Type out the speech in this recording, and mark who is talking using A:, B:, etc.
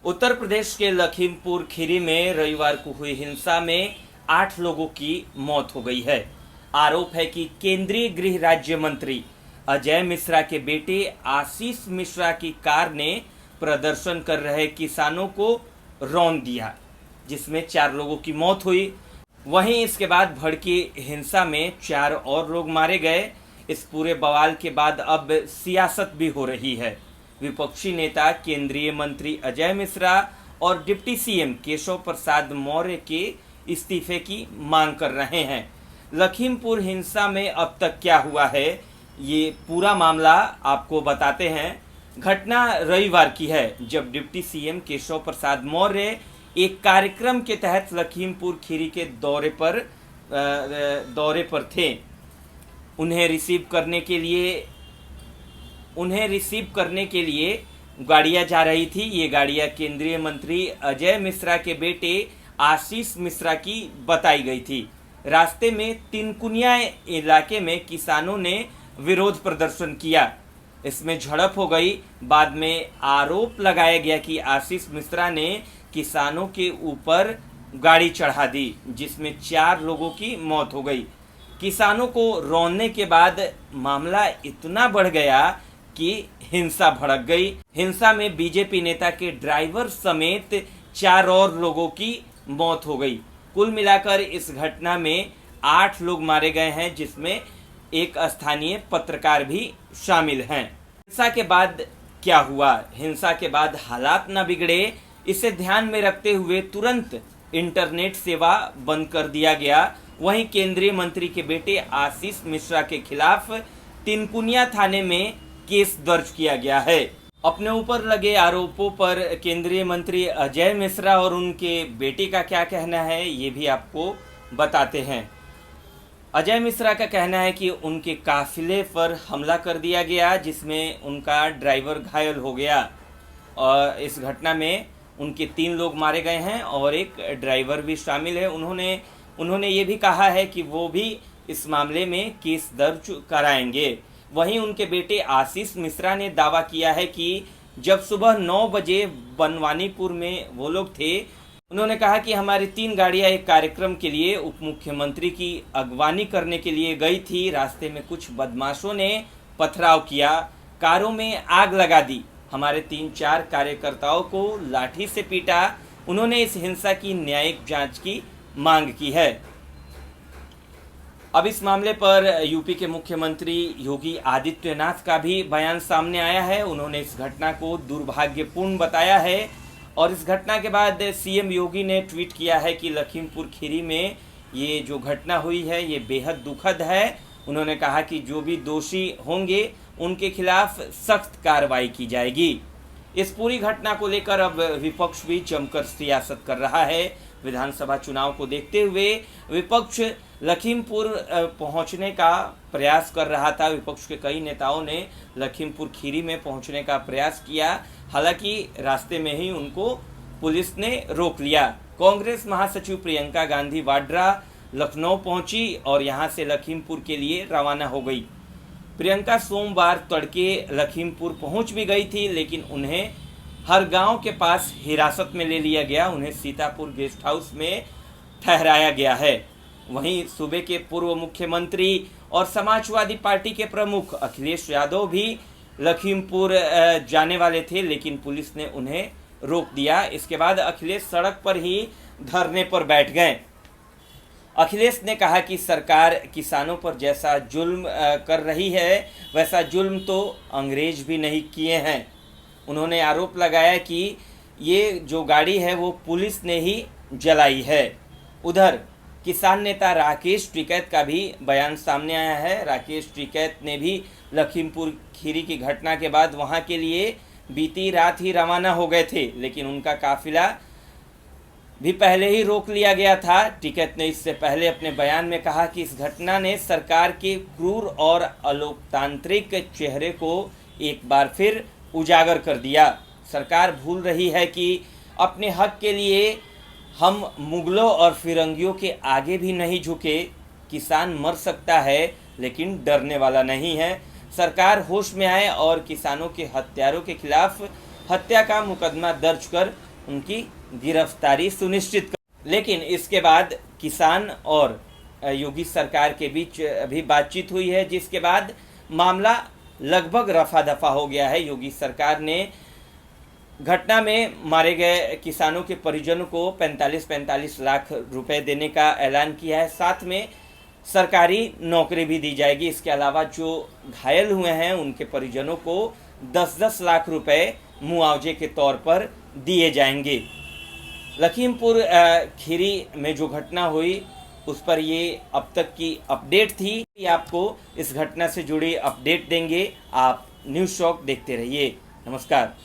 A: उत्तर प्रदेश के लखीमपुर खीरी में रविवार को हुई हिंसा में 8 लोगों की मौत हो गई है। आरोप है कि केंद्रीय गृह राज्य मंत्री अजय मिश्रा के बेटे आशीष मिश्रा की कार ने प्रदर्शन कर रहे किसानों को रौंद दिया, जिसमें 4 लोगों की मौत हुई। वहीं इसके बाद भड़की हिंसा में 4 और लोग मारे गए। इस पूरे बवाल के बाद अब सियासत भी हो रही है। विपक्षी नेता केंद्रीय मंत्री अजय मिश्रा और डिप्टी सीएम केशव प्रसाद मौर्य के इस्तीफे की मांग कर रहे हैं। लखीमपुर हिंसा में अब तक क्या हुआ है, ये पूरा मामला आपको बताते हैं। घटना रविवार की है, जब डिप्टी सीएम केशव प्रसाद मौर्य एक कार्यक्रम के तहत लखीमपुर खीरी के दौरे पर थे। उन्हें रिसीव करने के लिए गाड़ियां जा रही थी। ये गाड़ियां केंद्रीय मंत्री अजय मिश्रा के बेटे आशीष मिश्रा की बताई गई थी। रास्ते में तिनकुनिया इलाके में किसानों ने विरोध प्रदर्शन किया। इसमें झड़प हो गई। बाद में आरोप लगाया गया कि आशीष मिश्रा ने किसानों के ऊपर गाड़ी चढ़ा दी, जिसमें 4 लोगों की मौत हो गई। किसानों को रौंदने के बाद मामला इतना बढ़ गया कि हिंसा भड़क गई। हिंसा में बीजेपी नेता के ड्राइवर समेत 4 और लोगों की मौत हो गई। कुल मिलाकर इस घटना में 8 लोग मारे गए हैं, जिसमें एक स्थानीय पत्रकार भी शामिल हैं। हिंसा के बाद क्या हुआ? हिंसा के बाद हालात न बिगड़े, इसे ध्यान में रखते हुए तुरंत इंटरनेट सेवा बंद कर दिया गया। वहीं केंद्रीय मंत्री के बेटे आशीष मिश्रा के खिलाफ तिनकुनिया थाने में केस दर्ज किया गया है। अपने ऊपर लगे आरोपों पर केंद्रीय मंत्री अजय मिश्रा और उनके बेटे का क्या कहना है, ये भी आपको बताते हैं। अजय मिश्रा का कहना है कि उनके काफिले पर हमला कर दिया गया, जिसमें उनका ड्राइवर घायल हो गया और इस घटना में उनके 3 लोग मारे गए हैं और एक ड्राइवर भी शामिल है। उन्होंने ये भी कहा है कि वो भी इस मामले में केस दर्ज कराएंगे। वहीं उनके बेटे आशीष मिश्रा ने दावा किया है कि जब सुबह 9 बजे बनवानीपुर में वो लोग थे, उन्होंने कहा कि हमारी 3 गाड़ियां एक कार्यक्रम के लिए उप मुख्यमंत्री की अगवानी करने के लिए गई थी। रास्ते में कुछ बदमाशों ने पथराव किया, कारों में आग लगा दी, हमारे 3-4 कार्यकर्ताओं को लाठी से पीटा। उन्होंने इस हिंसा की न्यायिक जांच की मांग की है। अब इस मामले पर यूपी के मुख्यमंत्री योगी आदित्यनाथ का भी बयान सामने आया है। उन्होंने इस घटना को दुर्भाग्यपूर्ण बताया है और इस घटना के बाद सीएम योगी ने ट्वीट किया है कि लखीमपुर खीरी में ये जो घटना हुई है ये बेहद दुखद है। उन्होंने कहा कि जो भी दोषी होंगे उनके खिलाफ सख्त कार्रवाई की जाएगी। इस पूरी घटना को लेकर अब विपक्ष भी जमकर सियासत कर रहा है। विधानसभा चुनाव को देखते हुए विपक्ष लखीमपुर पहुंचने का प्रयास कर रहा था। विपक्ष के कई नेताओं ने लखीमपुर खीरी में पहुंचने का प्रयास किया, हालांकि रास्ते में ही उनको पुलिस ने रोक लिया। कांग्रेस महासचिव प्रियंका गांधी वाड्रा लखनऊ पहुंची और यहां से लखीमपुर के लिए रवाना हो गई। प्रियंका सोमवार तड़के लखीमपुर पहुंच भी गई थी, लेकिन उन्हें हर गांव के पास हिरासत में ले लिया गया। उन्हें सीतापुर गेस्ट हाउस में ठहराया गया है। वहीं सूबे के पूर्व मुख्यमंत्री और समाजवादी पार्टी के प्रमुख अखिलेश यादव भी लखीमपुर जाने वाले थे, लेकिन पुलिस ने उन्हें रोक दिया। इसके बाद अखिलेश सड़क पर ही धरने पर बैठ गए। अखिलेश ने कहा कि सरकार किसानों पर जैसा जुल्म कर रही है, वैसा जुल्म तो अंग्रेज भी नहीं किए हैं। उन्होंने आरोप लगाया कि ये जो गाड़ी है वो पुलिस ने ही जलाई है। उधर किसान नेता राकेश टिकैत का भी बयान सामने आया है। राकेश टिकैत ने भी लखीमपुर खीरी की घटना के बाद वहां के लिए बीती रात ही रवाना हो गए थे, लेकिन उनका काफिला भी पहले ही रोक लिया गया था। टिकैत ने इससे पहले अपने बयान में कहा कि इस घटना ने सरकार के क्रूर और अलोकतांत्रिक चेहरे को एक बार फिर उजागर कर दिया। सरकार भूल रही है कि अपने हक के लिए हम मुगलों और फिरंगियों के आगे भी नहीं झुके। किसान मर सकता है, लेकिन डरने वाला नहीं है। सरकार होश में आए और किसानों के हत्यारों के खिलाफ हत्या का मुकदमा दर्ज कर उनकी गिरफ्तारी सुनिश्चित कर। लेकिन इसके बाद किसान और योगी सरकार के बीच अभी बातचीत हुई है, जिसके बाद मामला लगभग रफा दफा हो गया है। योगी सरकार ने घटना में मारे गए किसानों के परिजनों को 45-45 लाख रुपए देने का ऐलान किया है। साथ में सरकारी नौकरी भी दी जाएगी। इसके अलावा जो घायल हुए हैं उनके परिजनों को 10-10 लाख रुपए मुआवजे के तौर पर दिए जाएंगे। लखीमपुर खीरी में जो घटना हुई उस पर ये अब तक की अपडेट थी। आपको इस घटना से जुड़ी अपडेट देंगे। आप न्यूज़ शॉक देखते रहिए। नमस्कार।